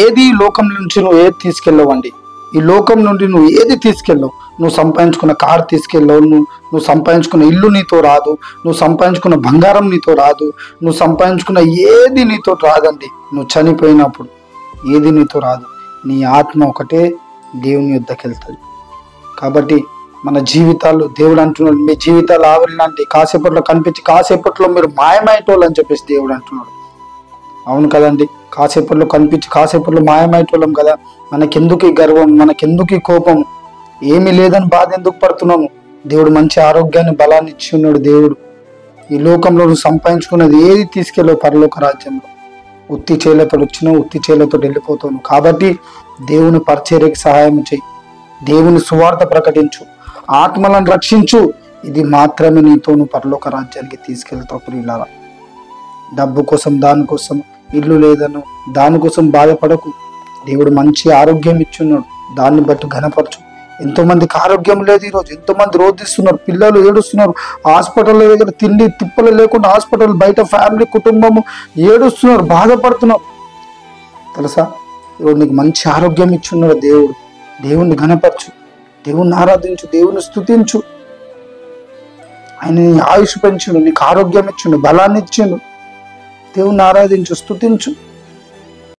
ఏది ఈ లోకం నుంచి నువ్వు ఏది తీసుకెళ్ళవండి. ఈ లోకం నుండి నువ్వు ఏది తీసుకెళ్ళవు. నువ్వు సంపాదించుకున్న కారు తీసుకెళ్ళవు, నువ్వు సంపాదించుకున్న ఇల్లు నీతో రాదు, నువ్వు సంపాదించుకున్న బంగారం నీతో రాదు, నువ్వు సంపాదించుకున్న ఏది నీతో రాదండి. నువ్వు చనిపోయినప్పుడు ఏది నీతో రాదు. నీ ఆత్మ ఒకటే దేవుని యుద్ధకి వెళ్తుంది. కాబట్టి మన జీవితాలు, దేవుడు అంటున్నాడు, మీ జీవితాలు ఆవిరి లాంటి, కాసేపట్లో కనిపించి కాసేపట్లో మీరు మాయమయ్యేటోళ్ళు అని చెప్పేసి దేవుడు అంటున్నాడు. అవును కదండి, కాసేపట్లో కనిపించి కాసేపట్లో మాయమయ్యేటోళ్ళం కదా. మనకెందుకు ఈ గర్వం, మనకెందుకు ఈ కోపం, ఏమీ లేదని బాధ ఎందుకు పడుతున్నాము? దేవుడు మంచి ఆరోగ్యాన్ని, బలాన్ని ఇచ్చి ఉన్నాడు. దేవుడు ఈ లోకంలో నువ్వు సంపాదించుకున్నది ఏది తీసుకెళ్ళవు పరలోక రాజ్యంలో. ఉత్తి చేలతో వచ్చినావు, ఉత్తి చేలతో వెళ్ళిపోతావు. కాబట్టి దేవుని పరిచర్యకి సహాయం చేయి, దేవుని సువార్త ప్రకటించు, ఆత్మలను రక్షించు. ఇది మాత్రమే నీతో నువ్వు పరలోక రాజ్యానికి తీసుకెళ్తావు. ప్రియులారా, డబ్బు కోసం, దానికోసం, ఇల్లు లేదను దానికోసం బాధపడకు. దేవుడు మంచి ఆరోగ్యం ఇచ్చున్నాడు, దాన్ని బట్టి ఘనపరచు. ఎంతో మందికి ఆరోగ్యం లేదు ఈరోజు, ఎంతో మంది రోధిస్తున్నారు, పిల్లలు ఏడుస్తున్నారు, హాస్పిటల్లో దగ్గర తిండి తిప్పలు లేకుండా హాస్పిటల్ బయట ఫ్యామిలీ కుటుంబము ఏడుస్తున్నారు, బాధపడుతున్నారు. తెలుసా, ఈరోజు నీకు మంచి ఆరోగ్యం ఇచ్చున్నాడు దేవుడు. దేవుణ్ణి ఘనపరచు, దేవుణ్ణి ఆరాధించు, దేవుని స్తుతించు. ఆయన నీ ఆయుష్ పెంచుడు, నీకు ఆరోగ్యం ఇచ్చిండు, బలాన్ని ఇచ్చిండు. దేవుణ్ణి ఆరాధించు, స్తుతించు.